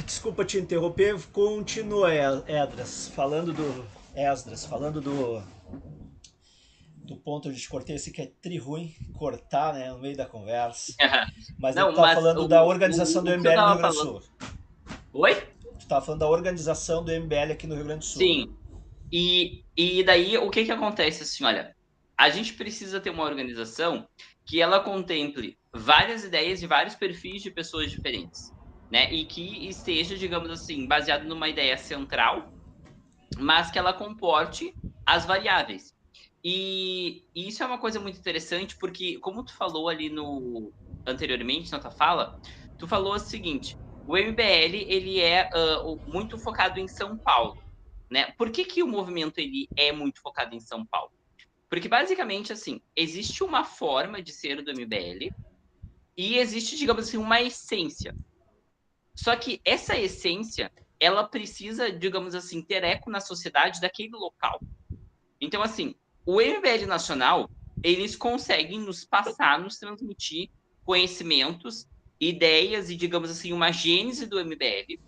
Desculpa te interromper, continua, Esdras, falando do ponto onde te cortei, esse que é tri ruim, cortar, né, no meio da conversa. Mas daí tu Não, tava mas falando da organização do o que eu MBL no Rio tava Grande do falando. Sul. Oi? Tu tava falando da organização do MBL aqui no Rio Grande do Sul. Sim. E daí o que acontece assim, olha, a gente precisa ter uma organização que ela contemple várias ideias e vários perfis de pessoas diferentes, né? E que esteja, digamos assim, baseado numa ideia central, mas que ela comporte as variáveis. E isso é uma coisa muito interessante, porque, como tu falou ali no anteriormente na tua fala, tu falou o seguinte: o MBL ele é muito focado em São Paulo, né? Por que o movimento ele é muito focado em São Paulo? Porque basicamente assim existe uma forma de ser do MBL e existe, digamos assim, uma essência. Só que essa essência ela precisa, digamos assim, ter eco na sociedade daquele local. Então, assim, o MBL nacional, eles conseguem nos passar, nos transmitir conhecimentos, ideias e, digamos assim, uma gênese do MBL.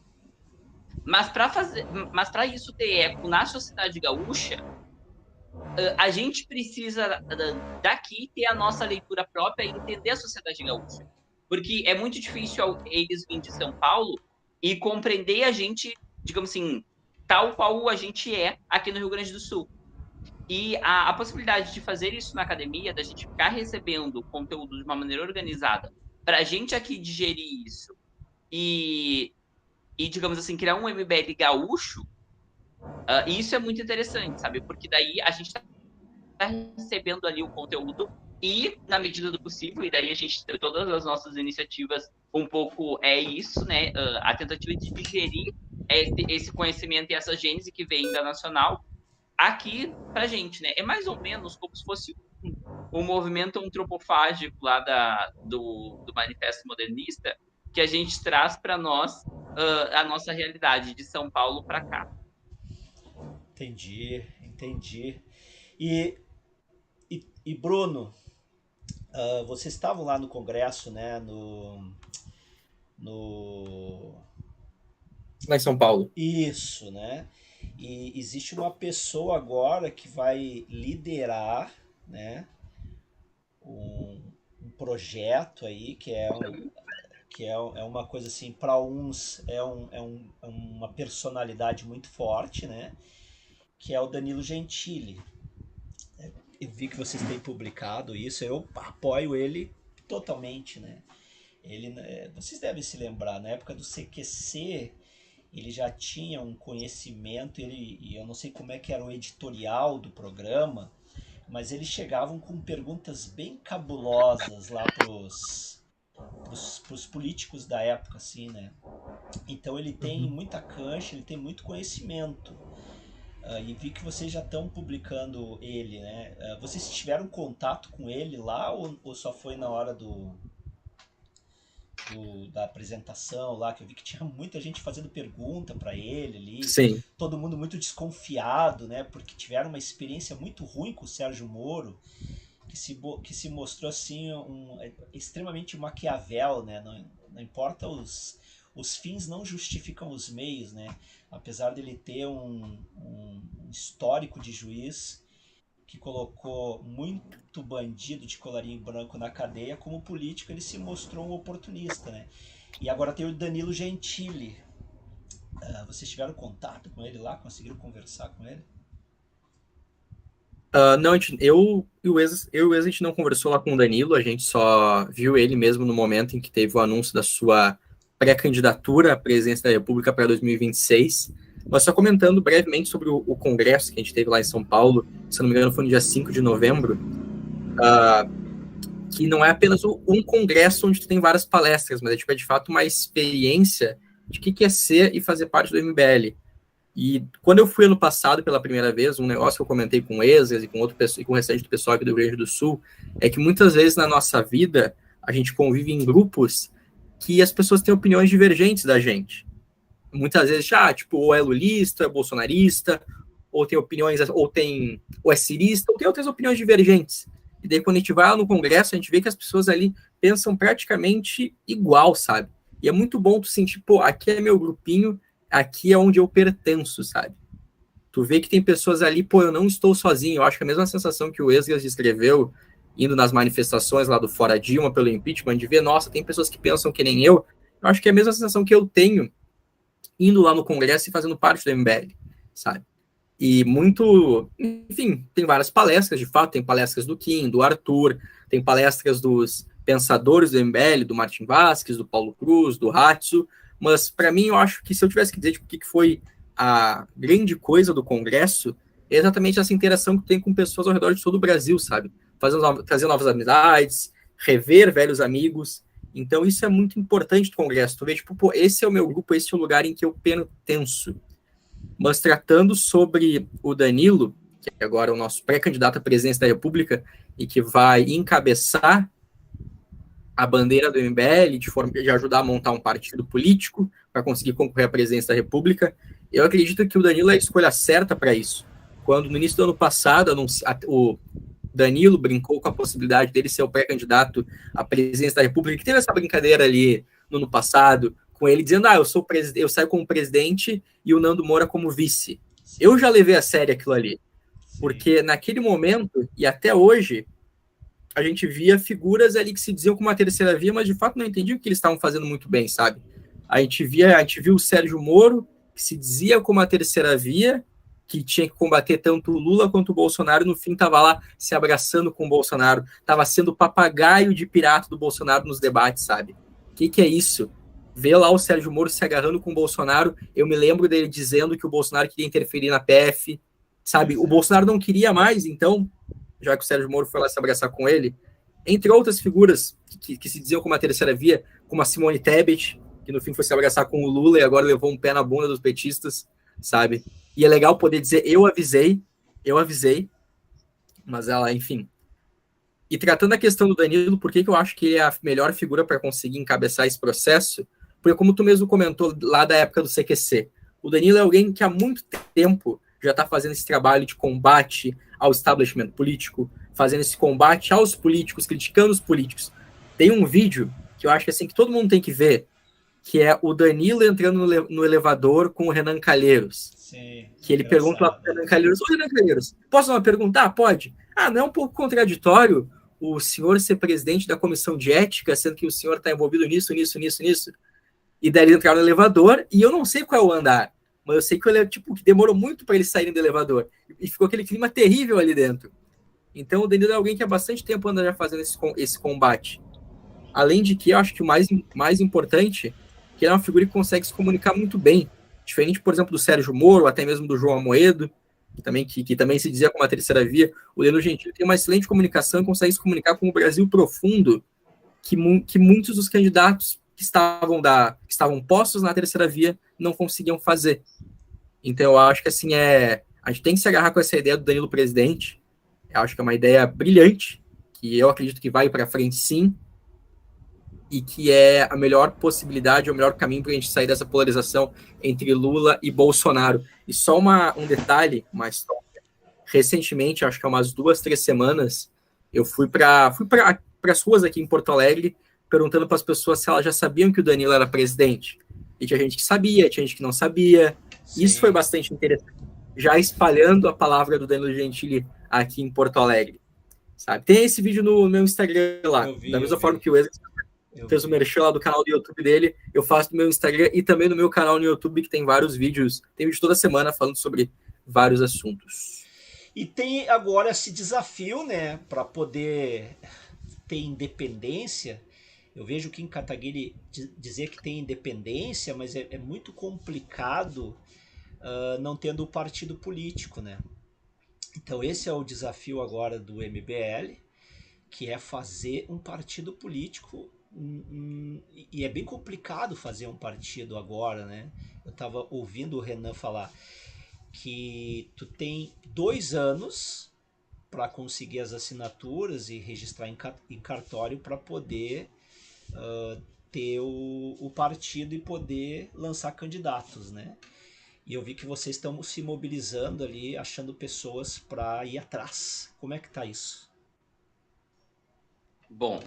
Mas para isso ter eco na sociedade gaúcha, a gente precisa daqui ter a nossa leitura própria e entender a sociedade gaúcha. Porque é muito difícil eles virem de São Paulo e compreender a gente, digamos assim, tal qual a gente é aqui no Rio Grande do Sul. E a possibilidade de fazer isso na academia, da gente ficar recebendo conteúdo de uma maneira organizada, para a gente aqui digerir isso e, digamos assim, criar um MBL gaúcho, isso é muito interessante, sabe? Porque daí a gente está recebendo ali o conteúdo e, na medida do possível, e daí a gente, todas as nossas iniciativas, um pouco é isso, né? A tentativa de digerir esse conhecimento e essa gênese que vem da Nacional aqui pra gente, né? É mais ou menos como se fosse um movimento antropofágico lá do Manifesto Modernista que a gente traz para nós a nossa realidade de São Paulo para cá. Entendi. E, e Bruno, vocês estavam lá no Congresso, né? No. Lá em São Paulo. Isso, né? E existe uma pessoa agora que vai liderar, né? Um projeto aí que é uma coisa assim, para uns é uma personalidade muito forte, né? Que é o Danilo Gentili. Eu vi que vocês têm publicado isso, eu apoio ele totalmente, né? Vocês devem se lembrar, na época do CQC, ele já tinha um conhecimento, e eu não sei como é que era o editorial do programa, mas eles chegavam com perguntas bem cabulosas lá pros políticos da época, assim, né? Então ele tem muita cancha, ele tem muito conhecimento. E vi que vocês já estão publicando ele, né? Vocês tiveram contato com ele lá ou só foi na hora da apresentação lá, que eu vi que tinha muita gente fazendo pergunta para ele ali, Sim. todo mundo muito desconfiado, né? Porque tiveram uma experiência muito ruim com o Sérgio Moro, que se mostrou assim extremamente Maquiavel, né? Não importa os fins não justificam os meios, né? Apesar dele ter um histórico de juiz que colocou muito bandido de colarinho branco na cadeia, como político ele se mostrou um oportunista, né? E agora tem o Danilo Gentili. Vocês tiveram contato com ele lá? Conseguiram conversar com ele? Não, eu e o Wes, a gente não conversou lá com o Danilo, a gente só viu ele mesmo no momento em que teve o anúncio da sua pré-candidatura à presidência da República para 2026. Mas só comentando brevemente sobre o congresso que a gente teve lá em São Paulo, se não me engano foi no dia 5 de novembro, que não é apenas um congresso onde tu tem várias palestras, mas é de fato uma experiência de o que é ser e fazer parte do MBL. E quando eu fui ano passado pela primeira vez, um negócio que eu comentei com o Esdras e com o restante do pessoal aqui do Rio Grande do Sul, é que muitas vezes na nossa vida a gente convive em grupos que as pessoas têm opiniões divergentes da gente. Muitas vezes, ou é lulista, ou é bolsonarista, ou tem opiniões, ou é cirista, ou tem outras opiniões divergentes. E daí quando a gente vai lá no Congresso, a gente vê que as pessoas ali pensam praticamente igual, sabe? E é muito bom tu sentir, pô, aqui é meu grupinho, aqui é onde eu pertenço, sabe? Tu vê que tem pessoas ali, pô, eu não estou sozinho. Eu acho que é a mesma sensação que o Esdras descreveu, indo nas manifestações lá do Fora Dilma pelo impeachment, de ver, nossa, tem pessoas que pensam que nem eu. Eu acho que é a mesma sensação que eu tenho indo lá no Congresso e fazendo parte do MBL, sabe? E muito, enfim, tem várias palestras, de fato, tem palestras do Kim, do Arthur, tem palestras dos pensadores do MBL, do Martin Vasquez, do Paulo Cruz, do Hatsu, mas para mim eu acho que se eu tivesse que dizer tipo, o que foi a grande coisa do Congresso, é exatamente essa interação que tem com pessoas ao redor de todo o Brasil, sabe? Trazer novas amizades, rever velhos amigos. Então isso é muito importante do Congresso. Tu vê, tipo, pô, esse é o meu grupo, esse é o lugar em que eu pertenço. Mas tratando sobre o Danilo, que agora é o nosso pré-candidato à presidência da República e que vai encabeçar a bandeira do MBL de forma de ajudar a montar um partido político para conseguir concorrer à presidência da República, eu acredito que o Danilo é a escolha certa para isso. Quando no início do ano passado o Danilo brincou com a possibilidade dele ser o pré-candidato à presidência da República, que teve essa brincadeira ali no ano passado, com ele dizendo, eu saio como presidente e o Nando Moura como vice. Sim. Eu já levei a sério aquilo ali. Sim. Porque naquele momento, e até hoje, a gente via figuras ali que se diziam como uma terceira via, mas de fato não entendiam o que eles estavam fazendo muito bem, sabe? A gente viu o Sérgio Moro, que se dizia como a terceira via, que tinha que combater tanto o Lula quanto o Bolsonaro, no fim estava lá se abraçando com o Bolsonaro, estava sendo papagaio de pirata do Bolsonaro nos debates, sabe? O que é isso? Ver lá o Sérgio Moro se agarrando com o Bolsonaro, eu me lembro dele dizendo que o Bolsonaro queria interferir na PF, sabe? O Bolsonaro não queria mais, então, já que o Sérgio Moro foi lá se abraçar com ele, entre outras figuras que se diziam como a terceira via, como a Simone Tebet, que no fim foi se abraçar com o Lula e agora levou um pé na bunda dos petistas, sabe? E é legal poder dizer, eu avisei, mas ela, enfim. E tratando a questão do Danilo, por que eu acho que ele é a melhor figura para conseguir encabeçar esse processo? Porque como tu mesmo comentou lá da época do CQC, o Danilo é alguém que há muito tempo já está fazendo esse trabalho de combate ao establishment político, fazendo esse combate aos políticos, criticando os políticos. Tem um vídeo que eu acho que, assim, que todo mundo tem que ver, que é o Danilo entrando no elevador com o Renan Calheiros. Sim, que ele pergunta lá para o Renan Calheiros, ô Renan Calheiros, posso uma pergunta? Ah, pode. Ah, não é um pouco contraditório o senhor ser presidente da comissão de ética, sendo que o senhor está envolvido nisso? E daí ele entraram no elevador, e eu não sei qual é o andar, mas eu sei que ele, tipo, que demorou muito para eles saírem do elevador. E ficou aquele clima terrível ali dentro. Então o Danilo é alguém que há bastante tempo anda já fazendo esse combate. Além de que eu acho que o mais importante, que ele é uma figura que consegue se comunicar muito bem. Diferente, por exemplo, do Sérgio Moro, ou até mesmo do João Amoedo, que também se dizia como a terceira via, o Danilo Gentili tem uma excelente comunicação e consegue se comunicar com o Brasil profundo, que muitos dos candidatos que estavam postos na terceira via não conseguiam fazer. Então eu acho que assim, a gente tem que se agarrar com essa ideia do Danilo presidente. Eu acho que é uma ideia brilhante, que eu acredito que vai para frente sim, e que é a melhor possibilidade, o melhor caminho para a gente sair dessa polarização entre Lula e Bolsonaro. E só um detalhe, uma história. Recentemente, acho que há umas 2-3 semanas, eu fui para as ruas aqui em Porto Alegre, perguntando para as pessoas se elas já sabiam que o Danilo era presidente. E tinha gente que sabia, tinha gente que não sabia. Sim. Isso foi bastante interessante. Já espalhando a palavra do Danilo Gentili aqui em Porto Alegre. Sabe? Tem esse vídeo no meu Instagram lá. Da mesma forma que o Wesley fez o merchan lá do canal do YouTube dele, eu faço no meu Instagram e também no meu canal no YouTube, que tem vários vídeos. Tem vídeo toda semana falando sobre vários assuntos. E tem agora esse desafio, né, para poder ter independência. Eu vejo o Kim Kataguiri dizer que tem independência, mas é muito complicado não tendo o partido político, né? Então esse é o desafio agora do MBL, que é fazer um partido político, e é bem complicado fazer um partido agora, né? Eu estava ouvindo o Renan falar que tu tem 2 anos para conseguir as assinaturas e registrar em cartório para poder ter o partido e poder lançar candidatos, né? E eu vi que vocês estão se mobilizando ali, achando pessoas para ir atrás. Como é que tá isso? Bom,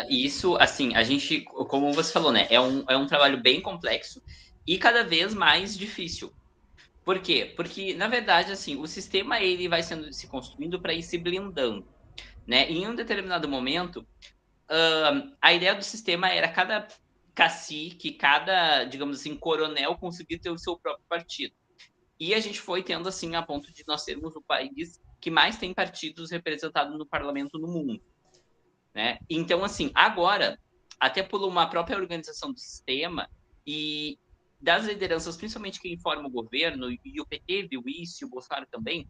isso, assim, a gente, como você falou, né, é um trabalho bem complexo e cada vez mais difícil. Por quê? Porque, na verdade, assim, o sistema ele vai se construindo para ir se blindando, né? E em um determinado momento, a ideia do sistema era cada cacique, cada, digamos assim, coronel conseguir ter o seu próprio partido. E a gente foi tendo, assim, a ponto de nós sermos o país que mais tem partidos representados no parlamento no mundo, né? Então, assim, agora, até por uma própria organização do sistema e das lideranças, principalmente quem forma o governo, e o PT viu isso, e o Bolsonaro também,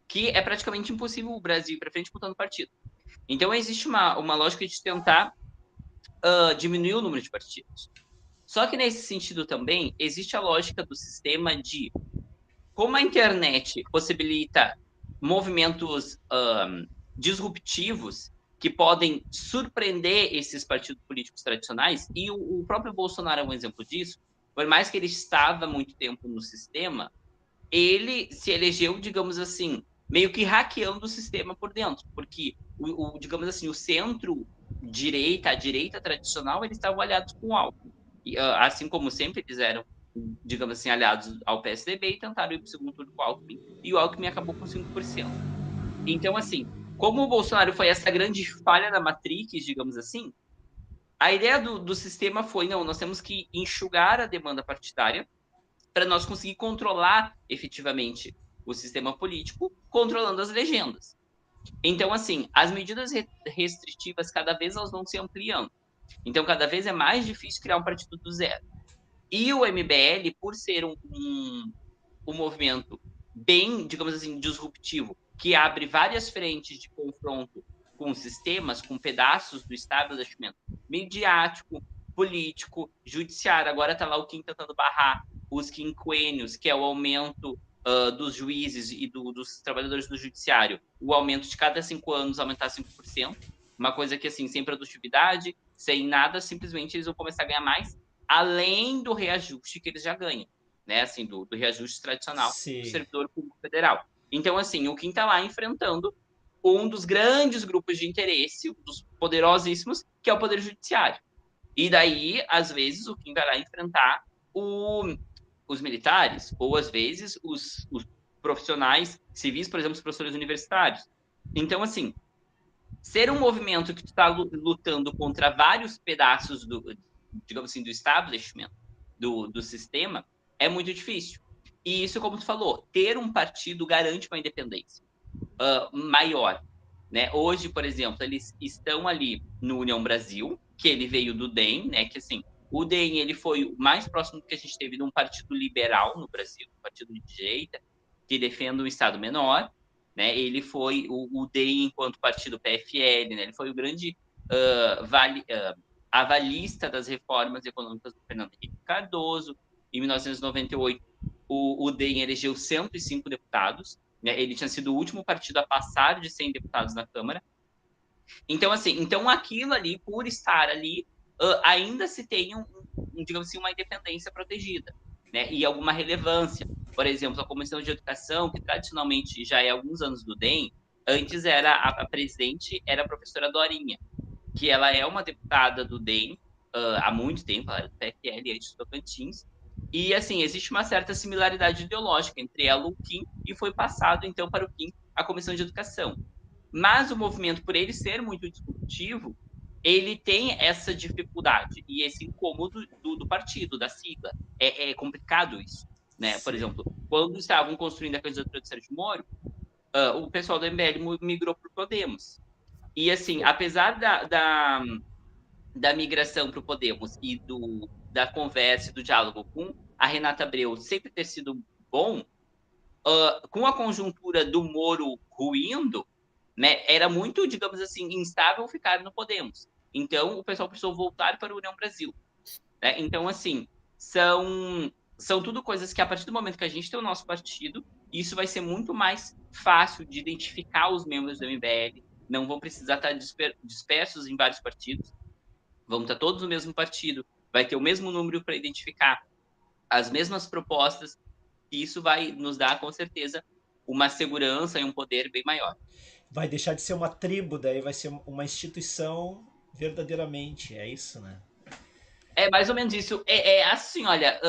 que é praticamente impossível o Brasil ir para frente mudando partido. Então, existe uma lógica de tentar diminuir o número de partidos. Só que nesse sentido também, existe a lógica do sistema de como a internet possibilita movimentos disruptivos que podem surpreender esses partidos políticos tradicionais, e o próprio Bolsonaro é um exemplo disso, por mais que ele estava muito tempo no sistema, ele se elegeu, digamos assim, meio que hackeando o sistema por dentro, porque, digamos assim, o centro-direita, a direita tradicional, eles estavam aliados com o Alckmin. E, assim como sempre eles eram, digamos assim, aliados ao PSDB e tentaram ir para o segundo turno com o Alckmin, e o Alckmin acabou com 5%. Então, assim, como o Bolsonaro foi essa grande falha da Matrix, digamos assim, a ideia do sistema foi, não, nós temos que enxugar a demanda partidária para nós conseguir controlar efetivamente o sistema político, controlando as legendas. Então, assim, as medidas restritivas cada vez elas vão se ampliando. Então, cada vez é mais difícil criar um partido do zero. E o MBL, por ser um movimento bem, digamos assim, disruptivo, que abre várias frentes de confronto com sistemas, com pedaços do estabelecimento midiático, político, judiciário. Agora está lá o Kim tentando barrar os quinquênios, que é o aumento dos juízes e dos trabalhadores do judiciário. O aumento de cada 5 anos aumentar 5%. Uma coisa que, assim, sem produtividade, sem nada, simplesmente eles vão começar a ganhar mais, além do reajuste que eles já ganham, né? Assim, do reajuste tradicional do servidor público federal. Então, assim, o Kim está lá enfrentando um dos grandes grupos de interesse, dos poderosíssimos, que é o Poder Judiciário. E daí, às vezes, o Kim vai lá enfrentar os militares, ou às vezes os profissionais civis, por exemplo, os professores universitários. Então, assim, ser um movimento que está lutando contra vários pedaços digamos assim, do establishment, do sistema, é muito difícil. E isso, como tu falou, ter um partido garante uma independência maior. Né? Hoje, por exemplo, eles estão ali no União Brasil, que ele veio do DEM, né? Que assim, o DEM ele foi o mais próximo que a gente teve de um partido liberal no Brasil, um partido de direita, que defende um Estado menor. Né? Ele foi o DEM enquanto partido PFL, né? Ele foi o grande avalista das reformas econômicas do Fernando Henrique Cardoso. Em 1998, o DEM elegeu 105 deputados. Né? Ele tinha sido o último partido a passar de 100 deputados na Câmara. Então, assim, aquilo ali, por estar ali, ainda se tem, digamos assim, uma independência protegida, né? E alguma relevância. Por exemplo, a Comissão de Educação, que tradicionalmente já é há alguns anos do DEM, antes era a presidente era a professora Dorinha, que ela é uma deputada do DEM há muito tempo, ela era do PFL antes do Tocantins, e, assim, existe uma certa similaridade ideológica entre ela e o Kim, e foi passado, então, para o Kim a Comissão de Educação. Mas o movimento, por ele ser muito disruptivo, ele tem essa dificuldade e esse incômodo do partido, da sigla. É complicado isso. Né? Por exemplo, quando estavam construindo a candidatura de Sérgio Moro, o pessoal do MBL migrou para o Podemos. E, assim, apesar da migração para o Podemos e da conversa e do diálogo com a Renata Abreu sempre ter sido bom, com a conjuntura do Moro ruindo, né, era muito, digamos assim, instável ficar no Podemos. Então, o pessoal precisou voltar para a União Brasil. Né? Então, assim, são tudo coisas que, a partir do momento que a gente tem o nosso partido, isso vai ser muito mais fácil de identificar os membros do MBL, não vão precisar estar dispersos em vários partidos, vão estar todos no mesmo partido, vai ter o mesmo número para identificar as mesmas propostas, e isso vai nos dar, com certeza, uma segurança e um poder bem maior. Vai deixar de ser uma tribo, daí vai ser uma instituição verdadeiramente, é isso, né? É mais ou menos isso. Assim, olha,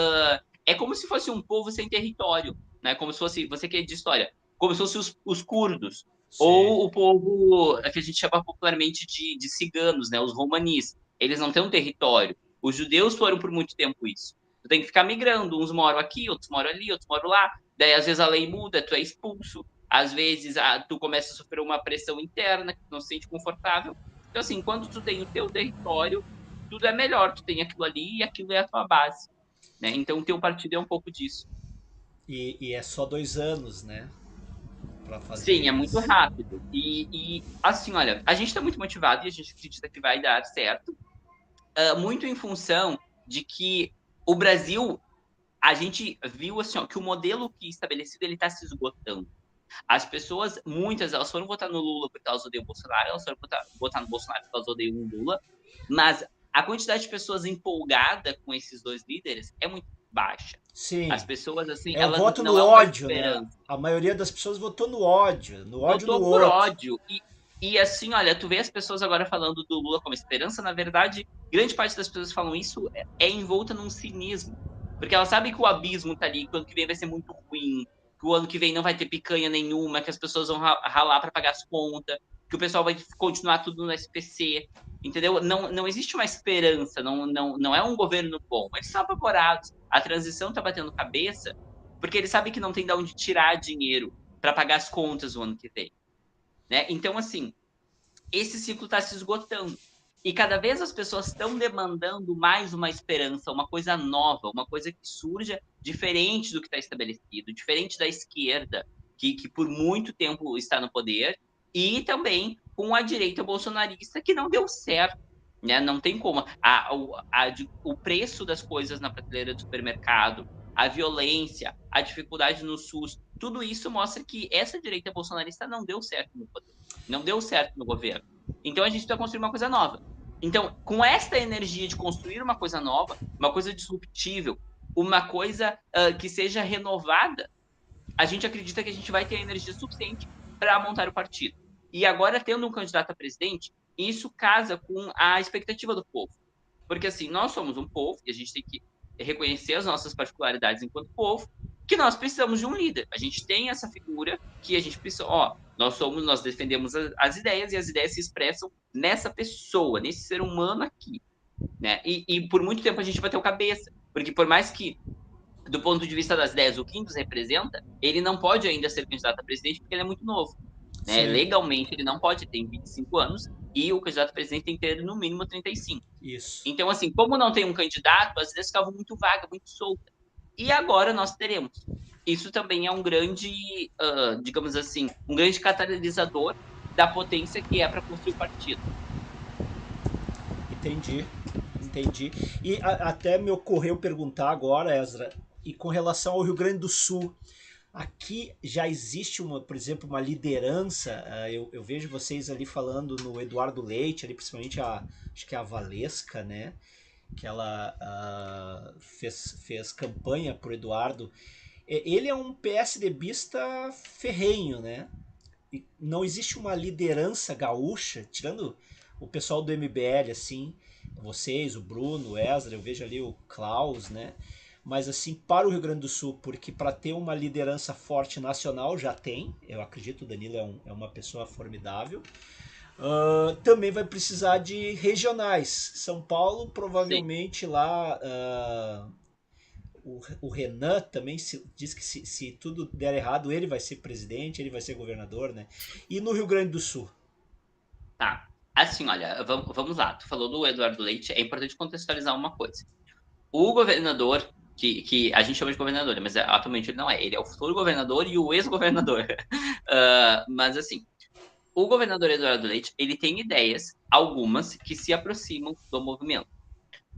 é como se fosse um povo sem território, né? Como se fosse, você que é de história, como se fossem os curdos, Sim. ou o povo que a gente chama popularmente de ciganos, né? Os romanis. Eles não têm um território. Os judeus foram por muito tempo isso. Tu tem que ficar migrando, uns moram aqui, outros moram ali, outros moram lá. Daí, às vezes, a lei muda, tu é expulso. Às vezes, tu começa a sofrer uma pressão interna, que tu não se sente confortável. Então, assim, quando tu tem o teu território, tudo é melhor, tu tem aquilo ali e aquilo é a tua base, né? Então o teu partido é um pouco disso. E é só 2 anos, né? Pra fazer Sim, é muito isso. rápido. Assim, olha, a gente está muito motivado e a gente acredita que vai dar certo, muito em função de que o Brasil, a gente viu assim, ó, que o modelo que estabelecido ele está se esgotando. As pessoas, muitas, elas foram votar no Lula porque elas odeiam o Bolsonaro, elas foram votar no Bolsonaro porque elas odeiam o Lula, mas a quantidade de pessoas empolgada com esses dois líderes é muito baixa. As Sim. pessoas, assim, É o elas voto no não é uma ódio, né? esperança. A maioria das pessoas votou no ódio no Votou por outro. ódio. E assim, olha, tu vê as pessoas agora falando do Lula como esperança, na verdade, grande parte das pessoas que falam isso envolta num cinismo. Porque elas sabem que o abismo tá ali, que o ano que vem vai ser muito ruim, que o ano que vem não vai ter picanha nenhuma, que as pessoas vão ralar para pagar as contas, que o pessoal vai continuar tudo no SPC, entendeu? Não existe uma esperança, não é um governo bom. Eles estão apavorados, a transição tá batendo cabeça, porque eles sabem que não tem de onde tirar dinheiro para pagar as contas o ano que vem. Né? Então, assim, esse ciclo está se esgotando. E cada vez as pessoas estão demandando mais uma esperança, uma coisa nova, uma coisa que surja diferente do que está estabelecido, diferente da esquerda, que por muito tempo está no poder, e também com a direita bolsonarista, que não deu certo. Né? Não tem como. O preço das coisas na prateleira do supermercado, a violência, a dificuldade no SUS, tudo isso mostra que essa direita bolsonarista não deu certo no poder, não deu certo no governo. Então a gente precisa construir uma coisa nova. Então, com esta energia de construir uma coisa nova, uma coisa disruptível, uma coisa que seja renovada, a gente acredita que a gente vai ter a energia suficiente para montar o partido. E agora, tendo um candidato a presidente, isso casa com a expectativa do povo. Porque, assim, nós somos um povo e a gente tem que reconhecer as nossas particularidades enquanto povo, que nós precisamos de um líder. A gente tem essa figura que a gente precisa, nós defendemos as ideias e as ideias se expressam nessa pessoa, nesse ser humano aqui, né? E por muito tempo a gente bateu cabeça, porque por mais que do ponto de vista das ideias, o Quintos representa, ele não pode ainda ser candidato a presidente porque ele é muito novo. Né? Sim, Legalmente, ele não pode, tem 25 anos, e o candidato a presidente tem que ter no mínimo 35. isso. Então, assim, como não tem um candidato, as ideias ficavam muito vagas, muito soltas. E agora nós teremos. Isso também é um grande, digamos assim, um grande catalisador da potência que é para construir o partido. Entendi. Entendi. E até me ocorreu perguntar agora, Ezra, e com relação ao Rio Grande do Sul, aqui já existe uma, por exemplo, uma liderança. Eu vejo vocês ali falando no Eduardo Leite, ali principalmente acho que é a Valesca, né? Que ela fez campanha por Eduardo. Ele é um PSDBista ferrenho, né? E não existe uma liderança gaúcha, tirando o pessoal do MBL, assim, vocês, o Bruno, o Ezra, eu vejo ali o Klaus, né? Mas assim, para o Rio Grande do Sul, porque para ter uma liderança forte nacional já tem, eu acredito o Danilo é uma pessoa formidável. Também vai precisar de regionais. São Paulo, Sim. provavelmente lá. O Renan também diz que se tudo der errado, ele vai ser presidente, ele vai ser governador, né? E no Rio Grande do Sul? Tá. Assim, olha, vamos lá. Tu falou do Eduardo Leite, é importante contextualizar uma coisa. O governador, que a gente chama de governador, mas atualmente ele não é. Ele é o futuro governador e o ex-governador. Mas, assim, o governador Eduardo Leite, ele tem ideias, algumas, que se aproximam do movimento.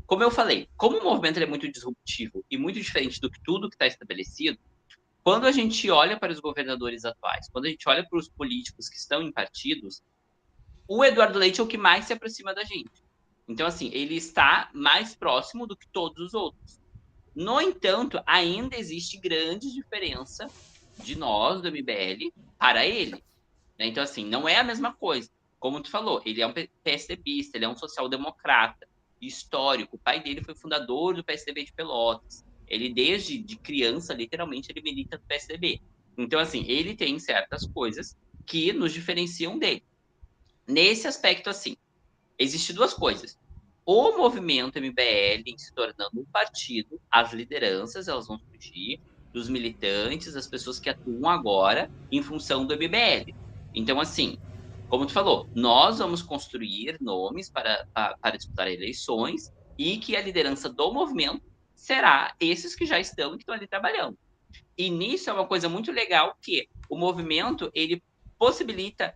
Como eu falei, como o movimento é muito disruptivo e muito diferente do que tudo que está estabelecido, quando a gente olha para os governadores atuais, quando a gente olha para os políticos que estão em partidos, o Eduardo Leite é o que mais se aproxima da gente. Então, assim, ele está mais próximo do que todos os outros. No entanto, ainda existe grande diferença de nós, do MBL, para ele. né? Então, assim, não é a mesma coisa. Como tu falou, ele é um PSDBista, ele é um social-democrata histórico. O pai dele foi fundador do PSDB de Pelotas. Ele, desde de criança, literalmente, ele milita do PSDB. Então, assim, ele tem certas coisas que nos diferenciam dele. Nesse aspecto, assim, existem duas coisas. O movimento MBL se tornando um partido, as lideranças elas vão surgir, dos militantes, as pessoas que atuam agora em função do MBL. Então, assim, como tu falou, nós vamos construir nomes para disputar eleições e que a liderança do movimento será esses que já estão e que estão ali trabalhando. E nisso é uma coisa muito legal que o movimento ele possibilita,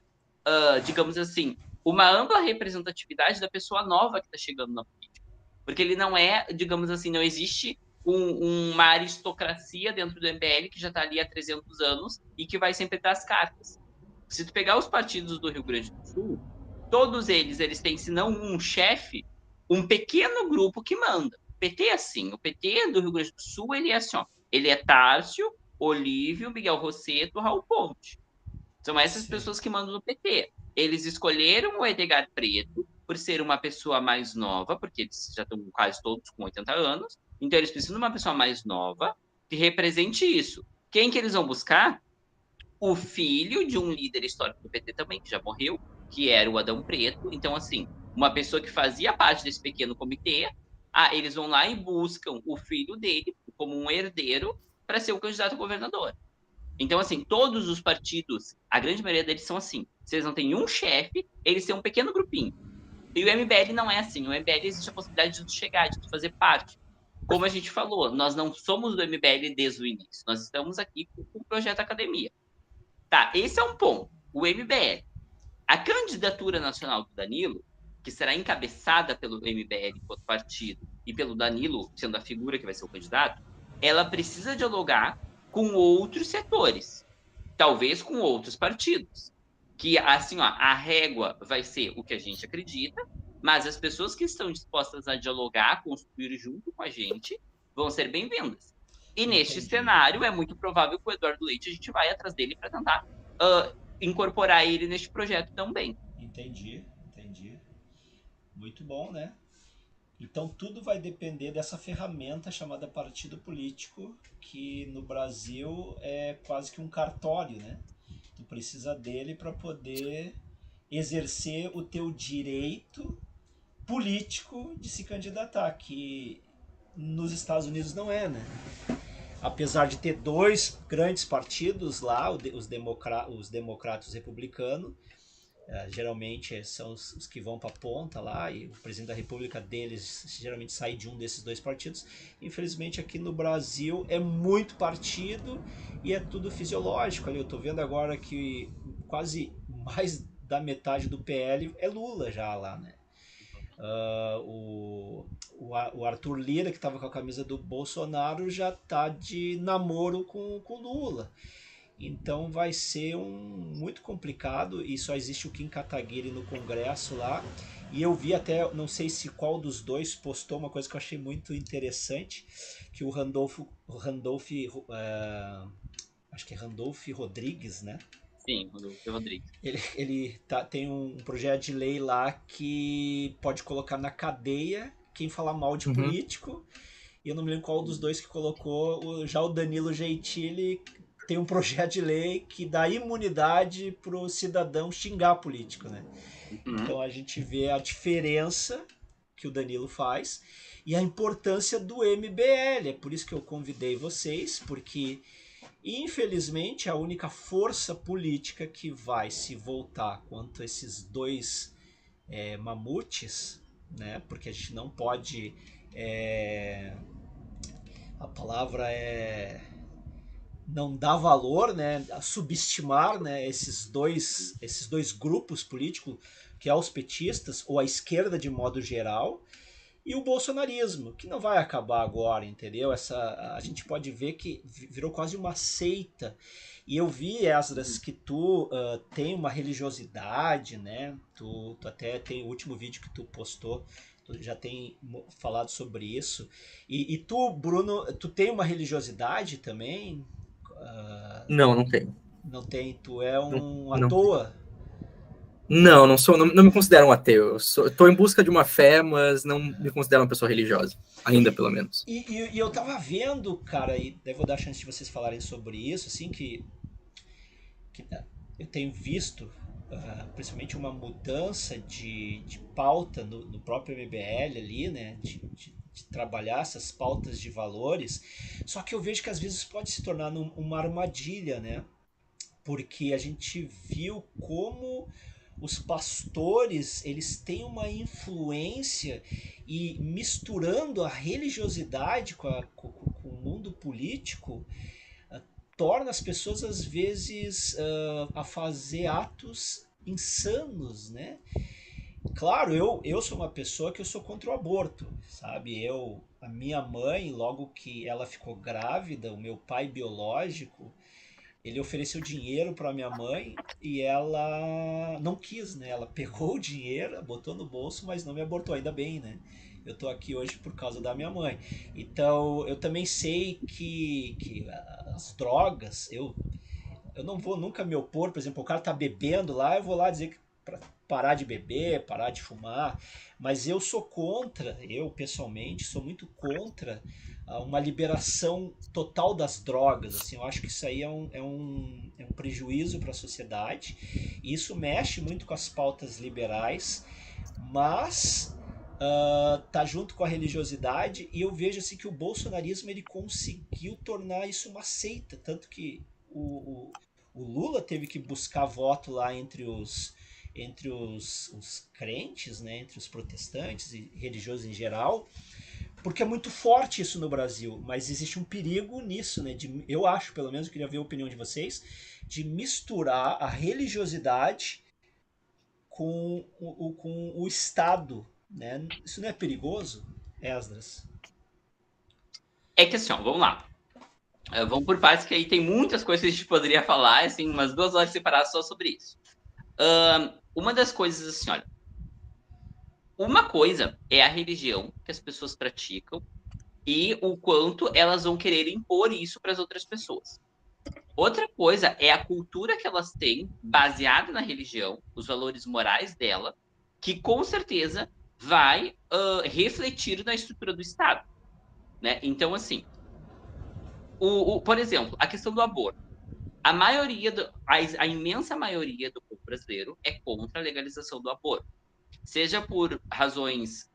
digamos assim, uma ampla representatividade da pessoa nova que está chegando na política. Porque ele não é, digamos assim, não existe uma aristocracia dentro do MBL que já está ali há 300 anos e que vai sempre dar as cartas. Se tu pegar os partidos do Rio Grande do Sul, todos eles têm, se não um chefe, um pequeno grupo que manda. O PT é assim, o PT do Rio Grande do Sul, ele é assim, ó, ele é Tárcio, Olívio, Miguel Rosseto, Raul Ponte. São essas Sim. pessoas que mandam no PT. Eles escolheram o Edgar Preto por ser uma pessoa mais nova, porque eles já estão quase todos com 80 anos, então eles precisam de uma pessoa mais nova que represente isso. Quem que eles vão buscar? O filho de um líder histórico do PT também, que já morreu, que era o Adão Preto. Então, assim, uma pessoa que fazia parte desse pequeno comitê, eles vão lá e buscam o filho dele como um herdeiro para ser o candidato a governador. Então, assim, todos os partidos, a grande maioria deles são assim. Se eles não têm um chefe, eles têm um pequeno grupinho. E o MBL não é assim. O MBL existe a possibilidade de tu chegar, de tu fazer parte. Como a gente falou, nós não somos do MBL desde o início. Nós estamos aqui com o Projeto Academia. Tá, esse é um ponto. O MBL. A candidatura nacional do Danilo, que será encabeçada pelo MBL enquanto partido e pelo Danilo sendo a figura que vai ser o candidato, ela precisa dialogar com outros setores, talvez com outros partidos. Que, assim, ó, a régua vai ser o que a gente acredita, mas as pessoas que estão dispostas a dialogar, construir junto com a gente, vão ser bem-vindas. E neste Entendi. cenário, é muito provável que o Eduardo Leite, a gente vai atrás dele para tentar incorporar ele neste projeto também. Entendi. Muito bom, né? Então tudo vai depender dessa ferramenta chamada partido político, que no Brasil é quase que um cartório, né? Tu precisa dele para poder exercer o teu direito político de se candidatar, que nos Estados Unidos não é, né? Apesar de ter dois grandes partidos lá, os democratas e os republicanos, geralmente são os que vão para a ponta lá, e o presidente da república deles geralmente sai de um desses dois partidos. Infelizmente aqui no Brasil é muito partido e é tudo fisiológico ali. Eu estou vendo agora que quase mais da metade do PL é Lula já lá, né? O Arthur Lira, que estava com a camisa do Bolsonaro, já está de namoro com Lula. Então vai ser muito complicado e só existe o Kim Kataguiri no Congresso lá. E eu vi até, não sei se qual dos dois postou uma coisa que eu achei muito interessante, que o Randolph, acho que é Randolph Rodrigues, né? Sim, Rodolfo Rodrigues. Ele tem um projeto de lei lá que pode colocar na cadeia quem falar mal de político. E eu não me lembro qual dos dois que colocou. Já o Danilo Gentili tem um projeto de lei que dá imunidade pro cidadão xingar político, né? Então a gente vê a diferença que o Danilo faz e a importância do MBL. É por isso que eu convidei vocês, porque infelizmente a única força política que vai se voltar contra esses dois mamutes, né? Porque a gente não pode a palavra é não dar valor, né, a subestimar, né, esses dois grupos políticos, que é os petistas ou a esquerda de modo geral, e o bolsonarismo, que não vai acabar agora, entendeu? A gente pode ver que virou quase uma seita. E eu vi, Esdras, que tu tem uma religiosidade, né? Tu até tem o último vídeo que tu postou, tu já tem falado sobre isso. E tu, Bruno, tu tem uma religiosidade também? Não, não tenho. Não tem, tu é um à Não. toa. Não, não me considero um ateu. Eu tô em busca de uma fé, mas não me considero uma pessoa religiosa. Ainda, pelo menos. E eu tava vendo, cara, e daí vou dar a chance de vocês falarem sobre isso, assim, que eu tenho visto, principalmente uma mudança de pauta no próprio MBL ali, né, de trabalhar essas pautas de valores, só que eu vejo que às vezes pode se tornar uma armadilha, né, porque a gente viu como os pastores eles têm uma influência e misturando a religiosidade com o mundo político torna as pessoas às vezes a fazer atos insanos, né? Claro, eu sou uma pessoa que eu sou contra o aborto, sabe? A minha mãe, logo que ela ficou grávida, o meu pai biológico, ele ofereceu dinheiro para minha mãe e ela não quis, né? Ela pegou o dinheiro, botou no bolso, mas não me abortou, ainda bem, né? Eu tô aqui hoje por causa da minha mãe. Então, eu também sei que as drogas, eu não vou nunca me opor, por exemplo, o cara tá bebendo lá, eu vou lá dizer que para parar de beber, parar de fumar, mas eu sou contra, eu pessoalmente sou muito contra uma liberação total das drogas, assim, eu acho que isso aí é um prejuízo para a sociedade, e isso mexe muito com as pautas liberais, mas tá junto com a religiosidade, e eu vejo assim que o bolsonarismo ele conseguiu tornar isso uma seita, tanto que o Lula teve que buscar voto lá entre os crentes, né, entre os protestantes e religiosos em geral, porque é muito forte isso no Brasil, mas existe um perigo nisso, né? Eu acho, pelo menos, eu queria ver a opinião de vocês, de misturar a religiosidade com o Estado, né? Isso não é perigoso, Esdras? É que assim, ó, vamos lá. Vamos por partes, que aí tem muitas coisas que a gente poderia falar, assim, umas 2 horas separadas só sobre isso. Uma das coisas, assim, olha, uma coisa é a religião que as pessoas praticam e o quanto elas vão querer impor isso para as outras pessoas. Outra coisa é a cultura que elas têm baseada na religião, os valores morais dela, que com certeza vai refletir na estrutura do Estado, né? Então, assim, por exemplo, a questão do aborto. A imensa maioria do povo brasileiro é contra a legalização do aborto, seja por razões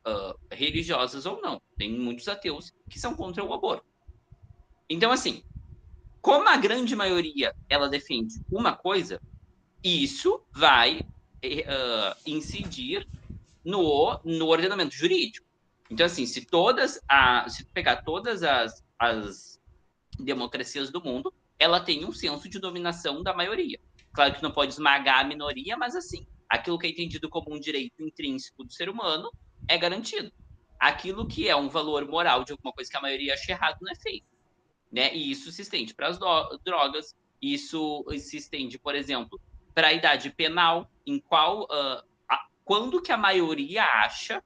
religiosas ou não. Tem muitos ateus que são contra o aborto. Então, assim, como a grande maioria ela defende uma coisa, isso vai incidir no ordenamento jurídico. Então, assim, se pegar todas as democracias do mundo, ela tem um senso de dominação da maioria. Claro que não pode esmagar a minoria, mas assim, aquilo que é entendido como um direito intrínseco do ser humano é garantido. Aquilo que é um valor moral de alguma coisa que a maioria acha errado não é feito, né? E isso se estende para as drogas, isso se estende, por exemplo, para a idade penal, em quando que a maioria acha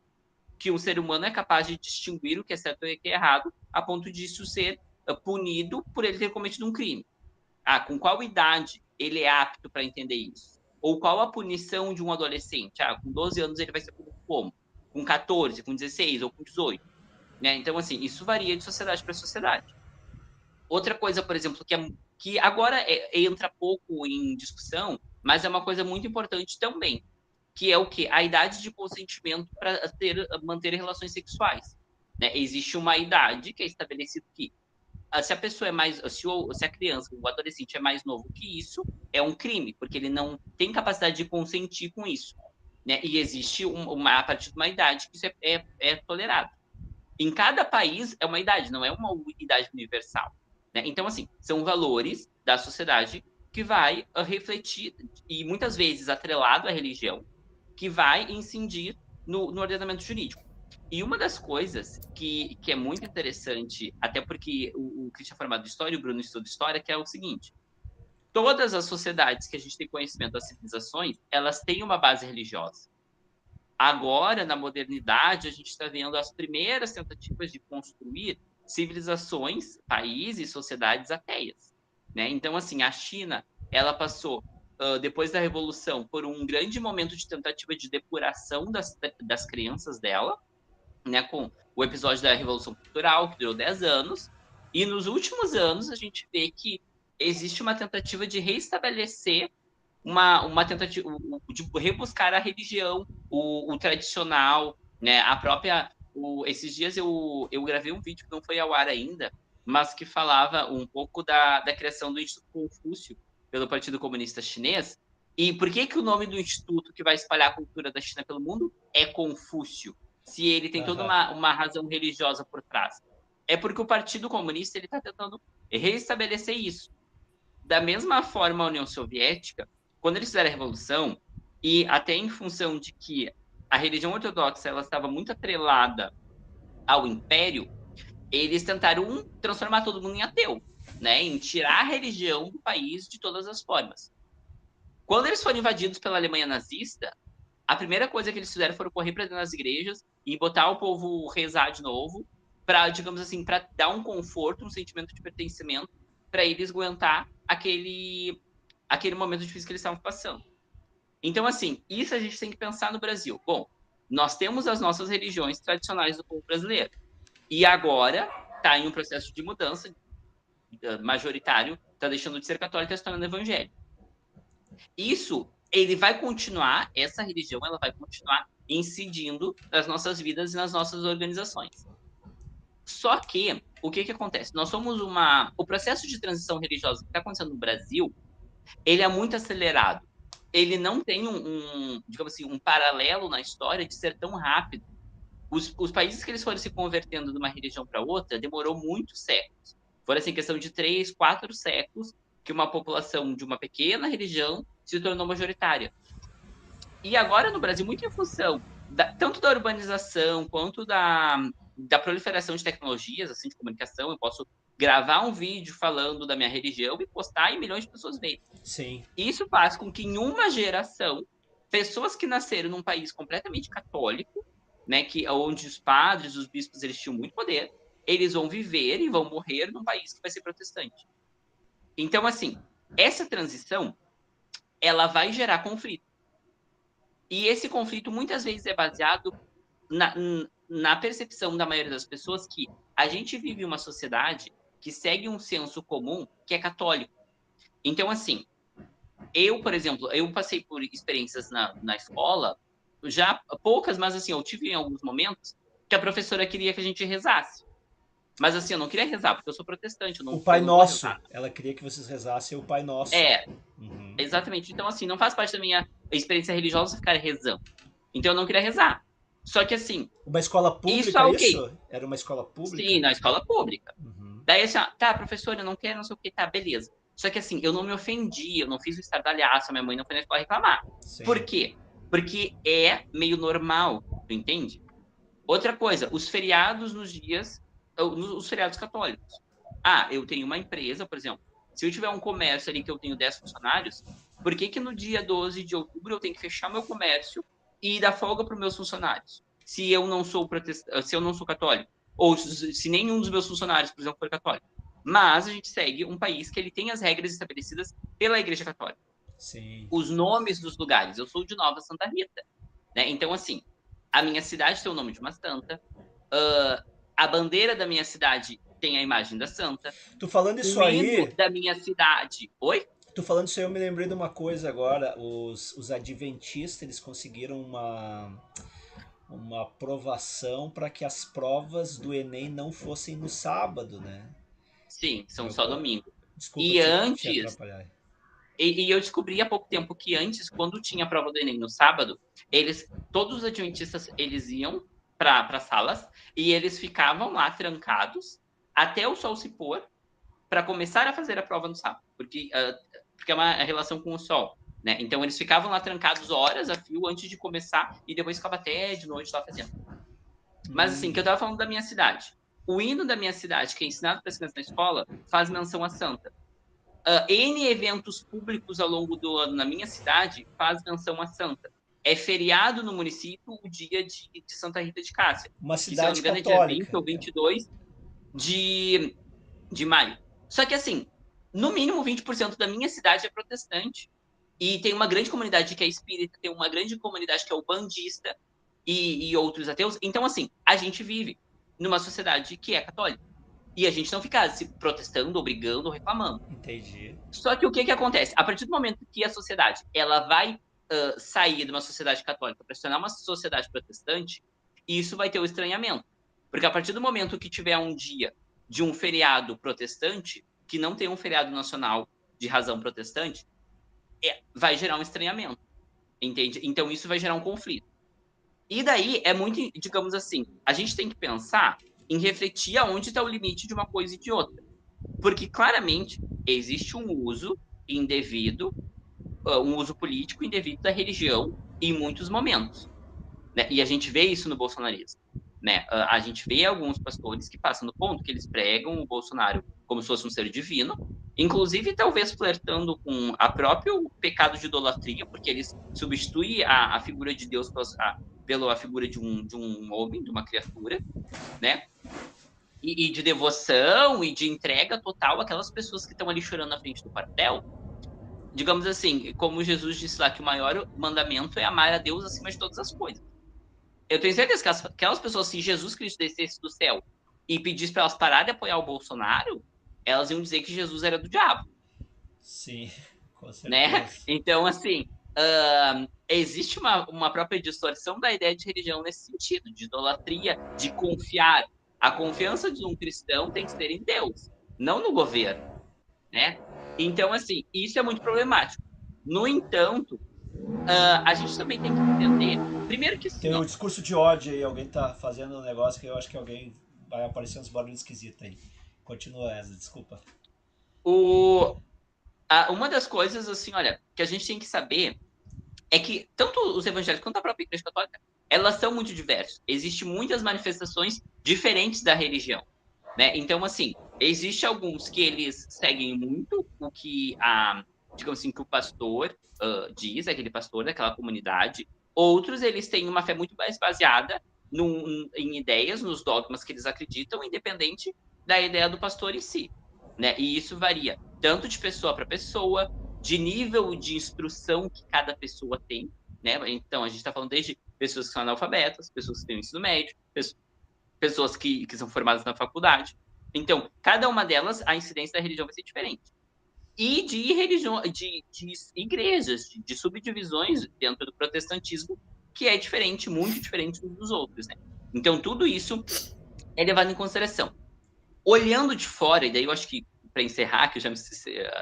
que o ser humano é capaz de distinguir o que é certo e o que é errado, a ponto disso ser punido por ele ter cometido um crime. Com qual idade ele é apto para entender isso? Ou qual a punição de um adolescente? Com 12 anos ele vai ser punido como? Com 14, com 16 ou com 18? Né? Então, assim, isso varia de sociedade para sociedade. Outra coisa, por exemplo, que agora entra pouco em discussão, mas é uma coisa muito importante também, que é o quê? A idade de consentimento para manter relações sexuais. Né? Existe uma idade que é estabelecido que se a pessoa é mais, se a criança, o adolescente é mais novo que isso, é um crime, porque ele não tem capacidade de consentir com isso. Né? E existe a partir de uma idade que isso é tolerado. Em cada país é uma idade, não é uma idade universal. Né? Então, assim, são valores da sociedade que vai refletir, e muitas vezes atrelado à religião, que vai incidir no ordenamento jurídico. E uma das coisas que é muito interessante, até porque o Christian é formado em História e o Bruno estuda História, que é o seguinte: todas as sociedades que a gente tem conhecimento das civilizações, elas têm uma base religiosa. Agora, na modernidade, a gente está vendo as primeiras tentativas de construir civilizações, países, sociedades ateias. Né? Então, assim, a China ela passou, depois da Revolução, por um grande momento de tentativa de depuração das crenças dela, né, com o episódio da Revolução Cultural, que durou 10 anos, e nos últimos anos a gente vê que existe uma tentativa de reestabelecer uma tentativa de rebuscar a religião, o tradicional, né, a própria... esses dias eu gravei um vídeo que não foi ao ar ainda, mas que falava um pouco da criação do Instituto Confúcio pelo Partido Comunista Chinês. E por que o nome do instituto que vai espalhar a cultura da China pelo mundo é Confúcio, se ele tem toda uma razão religiosa por trás? É porque o Partido Comunista está tentando reestabelecer isso. Da mesma forma, a União Soviética, quando eles fizeram a Revolução, e até em função de que a religião ortodoxa ela estava muito atrelada ao Império, eles tentaram transformar todo mundo em ateu, né? Em tirar a religião do país de todas as formas. Quando eles foram invadidos pela Alemanha nazista, a primeira coisa que eles fizeram foi correr para dentro das igrejas e botar o povo rezar de novo, para, digamos assim, para dar um conforto, um sentimento de pertencimento, para eles aguentar aquele momento difícil que eles estavam passando. Então, assim, isso a gente tem que pensar no Brasil. Bom, nós temos as nossas religiões tradicionais do povo brasileiro. E agora está em um processo de mudança majoritário, está deixando de ser católico e está se tornando evangélico. Isso, ele vai continuar, essa religião, ela vai continuar incidindo nas nossas vidas e nas nossas organizações. Só que, o que acontece? Nós somos o processo de transição religiosa que está acontecendo no Brasil, ele é muito acelerado. Ele não tem digamos assim, um paralelo na história de ser tão rápido. Os países que eles foram se convertendo de uma religião para outra demorou muitos séculos. Foram assim, questão de 3, 4 séculos que uma população de uma pequena religião se tornou majoritária. E agora no Brasil, muito em função tanto da urbanização quanto da proliferação de tecnologias assim, de comunicação, eu posso gravar um vídeo falando da minha religião e postar e milhões de pessoas veem. Sim. Isso faz com que em uma geração, pessoas que nasceram num país completamente católico, né, onde os padres, os bispos, eles tinham muito poder, eles vão viver e vão morrer num país que vai ser protestante. Então, assim, essa transição, ela vai gerar conflito. E esse conflito, muitas vezes, é baseado na percepção da maioria das pessoas que a gente vive uma sociedade que segue um senso comum que é católico. Então, assim, eu, por exemplo, eu passei por experiências na escola, já poucas, mas assim, eu tive em alguns momentos que a professora queria que a gente rezasse. Mas assim, eu não queria rezar, porque eu sou protestante. O Pai Nosso. Ela queria que vocês rezassem o Pai Nosso. Exatamente. Então, assim, não faz parte da minha experiência religiosa ficar rezando. Então, eu não queria rezar. Só que, assim... Uma escola pública, isso? Era uma escola pública? Sim, na escola pública. Daí, assim, tá, professora, eu não quero, não sei o que, tá, beleza. Só que, assim, eu não me ofendi, eu não fiz o estardalhaço, a minha mãe não foi na escola reclamar. Sim. Por quê? Porque é meio normal, tu entende? Outra coisa, os feriados os feriados católicos. Eu tenho uma empresa, por exemplo, se eu tiver um comércio ali que eu tenho 10 funcionários, por que no dia 12 de outubro eu tenho que fechar meu comércio e dar folga para os meus funcionários? Se eu não sou se eu não sou católico, ou se nenhum dos meus funcionários, por exemplo, for católico. Mas a gente segue um país que ele tem as regras estabelecidas pela Igreja Católica. Sim. Os nomes dos lugares. Eu sou de Nova Santa Rita, né? Então, assim, a minha cidade tem o nome de uma santa, a bandeira da minha cidade tem a imagem da santa. Tu falando isso aí... da minha cidade... Oi? Tu falando isso aí, eu me lembrei de uma coisa agora. Os adventistas, eles conseguiram uma aprovação para que as provas do Enem não fossem no sábado, né? Sim, são só domingo. Desculpa te atrapalhar. E eu descobri há pouco tempo que antes, quando tinha a prova do Enem no sábado, todos os adventistas, eles iam para salas e eles ficavam lá trancados até o sol se pôr para começar a fazer a prova no sábado, porque é uma relação com o sol, né? Então eles ficavam lá trancados horas a fio antes de começar e depois ficava até de noite lá fazendo. Mas assim, que eu tava falando da minha cidade. O hino da minha cidade, que é ensinado para as crianças na escola, faz menção à santa. N eventos públicos ao longo do ano na minha cidade faz menção à santa. É feriado no município o dia de Santa Rita de Cássia. Uma cidade que, se não me engano, católica. É dia 20 ou 22 de maio. Só que, assim, no mínimo 20% da minha cidade é protestante. E tem uma grande comunidade que é espírita, tem uma grande comunidade que é ubandista e outros ateus. Então, assim, a gente vive numa sociedade que é católica. E a gente não fica se protestando, obrigando, reclamando. Entendi. Só que o que acontece? A partir do momento que a sociedade ela vai sair de uma sociedade católica para se tornar uma sociedade protestante, isso vai ter o estranhamento. Porque a partir do momento que tiver um dia de um feriado protestante, que não tem um feriado nacional de razão protestante, vai gerar um estranhamento, entende? Então isso vai gerar um conflito. E daí é muito, digamos assim, a gente tem que pensar em refletir aonde está o limite de uma coisa e de outra. Porque claramente existe um uso indevido, um uso político indevido da religião em muitos momentos, né? E a gente vê isso no bolsonarismo, né? A gente vê alguns pastores que passam do ponto que eles pregam o Bolsonaro como se fosse um ser divino, inclusive talvez flertando com a próprio pecado de idolatria, porque eles substituem a figura de Deus pela figura de um homem, de uma criatura, né? E de devoção e de entrega total àquelas pessoas que estão ali chorando na frente do quartel. Digamos assim, como Jesus disse lá, que o maior mandamento é amar a Deus acima de todas as coisas. Eu tenho certeza que aquelas pessoas, se Jesus Cristo descesse do céu e pedisse para elas pararem de apoiar o Bolsonaro, elas iam dizer que Jesus era do diabo. Sim, com certeza. Né? Então, assim, existe uma própria distorção da ideia de religião nesse sentido, de idolatria, de confiar. A confiança de um cristão tem que ser em Deus, não no governo, né? Então, assim, isso é muito problemático. No entanto, a gente também tem que entender, primeiro que tem um discurso de ódio aí, alguém tá fazendo um negócio que eu acho que alguém vai aparecer uns barulhos esquisitos aí. Continua, Essa, desculpa. Uma das coisas, assim, olha, que a gente tem que saber é que tanto os evangélicos quanto a própria Igreja Católica, elas são muito diversas. Existem muitas manifestações diferentes da religião, né? Então, assim, existe alguns que eles seguem muito o que digamos assim, que o pastor diz, aquele pastor daquela comunidade. Outros, eles têm uma fé muito mais baseada em ideias, nos dogmas que eles acreditam, independente da ideia do pastor em si, né? E isso varia tanto de pessoa para pessoa, de nível de instrução que cada pessoa tem, né? Então, a gente está falando desde pessoas que são analfabetas, pessoas que têm o ensino médio, pessoas que são formadas na faculdade. Então, cada uma delas, a incidência da religião vai ser diferente. E de religião, de igrejas, de subdivisões dentro do protestantismo, que é diferente, muito diferente uns dos outros, né? Então, tudo isso é levado em consideração. Olhando de fora, e daí eu acho que, para encerrar, que eu já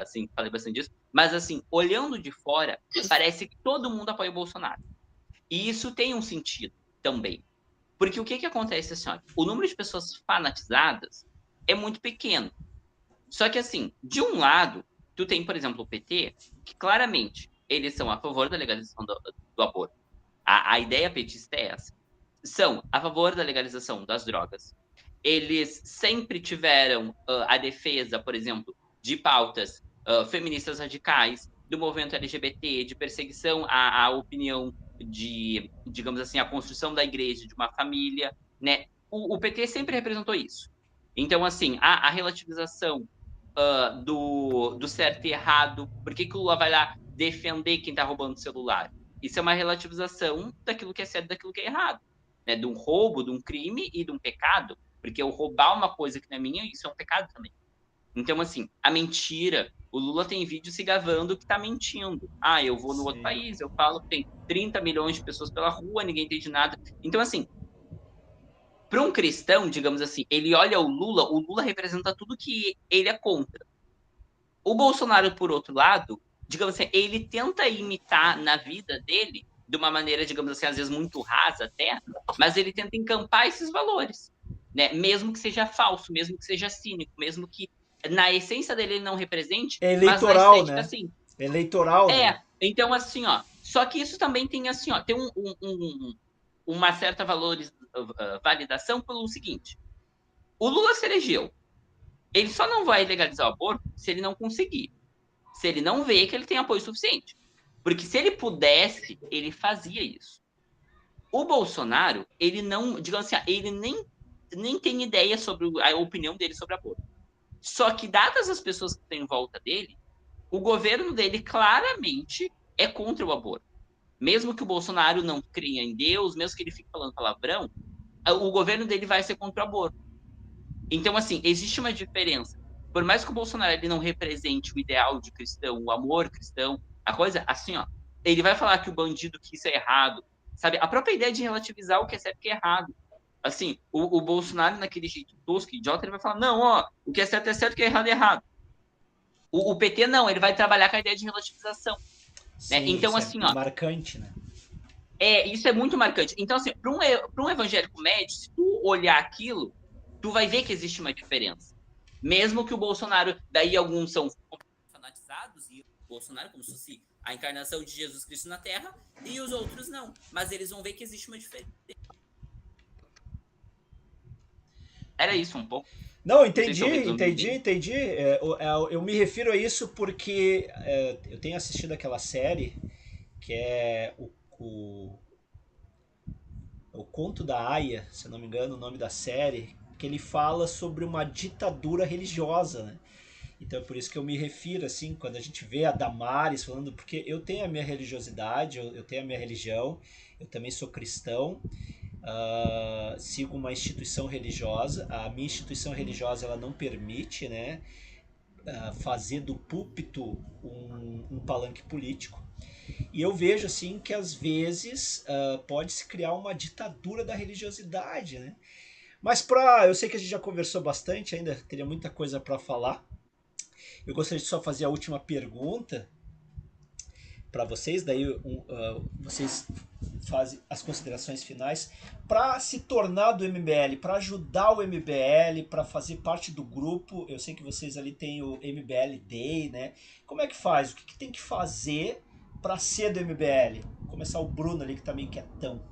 assim, falei bastante disso, mas assim, olhando de fora, parece que todo mundo apoia o Bolsonaro. E isso tem um sentido também. Porque o que acontece assim, ó, o número de pessoas fanatizadas é muito pequeno. Só que assim, de um lado, tu tem, por exemplo, o PT, que claramente eles são a favor da legalização do aborto. A ideia petista é essa. São a favor da legalização das drogas. Eles sempre tiveram a defesa, por exemplo, de pautas feministas radicais, do movimento LGBT, de perseguição à opinião, de, digamos assim, a construção da igreja, de uma família, né? O PT sempre representou isso. Então, assim, a relativização do certo e errado, por que o Lula vai lá defender quem está roubando o celular? Isso é uma relativização daquilo que é certo e daquilo que é errado, né? De um roubo, de um crime e de um pecado. Porque eu roubar uma coisa que não é minha, isso é um pecado também. Então, assim, a mentira. O Lula tem vídeo se gravando que tá mentindo. Eu vou no outro país, eu falo que tem 30 milhões de pessoas pela rua, ninguém entende nada. Então, assim, para um cristão, digamos assim, ele olha o Lula representa tudo que ele é contra. O Bolsonaro, por outro lado, digamos assim, ele tenta imitar na vida dele, de uma maneira, digamos assim, às vezes muito rasa até, mas ele tenta encampar esses valores. Né? Mesmo que seja falso, mesmo que seja cínico, mesmo que na essência dele ele não represente, eleitoral, mas na estética, né? sim. Eleitoral, né? Então assim, ó, só que isso também tem assim, ó, tem uma certa validação pelo seguinte: o Lula se elegeu. Ele só não vai legalizar o aborto se ele não conseguir. Se ele não vê que ele tem apoio suficiente. Porque se ele pudesse, ele fazia isso. O Bolsonaro, ele não, digamos assim, ele nem tem ideia sobre a opinião dele sobre aborto. Só que, dadas as pessoas que estão em volta dele, o governo dele claramente é contra o aborto. Mesmo que o Bolsonaro não creia em Deus, mesmo que ele fique falando palavrão, o governo dele vai ser contra o aborto. Então, assim, existe uma diferença. Por mais que o Bolsonaro ele não represente o ideal de cristão, o amor cristão, a coisa, assim, ó, ele vai falar que o bandido que isso é errado, sabe? A própria ideia de relativizar o que é certo e o que é errado. Assim, o Bolsonaro, naquele jeito tosco, idiota, ele vai falar, não, ó, o que é certo, o que é errado é errado. O PT não, ele vai trabalhar com a ideia de relativização. Né? Sim, Então, isso assim, é ó, marcante, né? isso é muito marcante. Então, assim, para um evangélico médio, se tu olhar aquilo, tu vai ver que existe uma diferença. Mesmo que o Bolsonaro, daí alguns são fanatizados, e o Bolsonaro como se fosse a encarnação de Jesus Cristo na Terra, e os outros não. Mas eles vão ver que existe uma diferença. Era isso um pouco. Não, Não sei se eu resumi bem. entendi. Eu me refiro a isso porque eu tenho assistido aquela série que é o Conto da Aia, se eu não me engano, o nome da série, que ele fala sobre uma ditadura religiosa, né? Então é por isso que eu me refiro, assim, quando a gente vê a Damares falando, porque eu tenho a minha religiosidade, eu tenho a minha religião, eu também sou cristão, sigo uma instituição religiosa, a minha instituição religiosa ela não permite, né, fazer do púlpito um palanque político. E eu vejo assim que às vezes pode se criar uma ditadura da religiosidade, né? Mas eu sei que a gente já conversou bastante, ainda teria muita coisa para falar. Eu gostaria de só fazer a última pergunta para vocês, daí vocês fazem as considerações finais para se tornar do MBL, para ajudar o MBL, para fazer parte do grupo. Eu sei que vocês ali têm o MBL Day, né? Como é que faz? O que tem que fazer para ser do MBL? Vou começar o Bruno ali que tá meio quietão.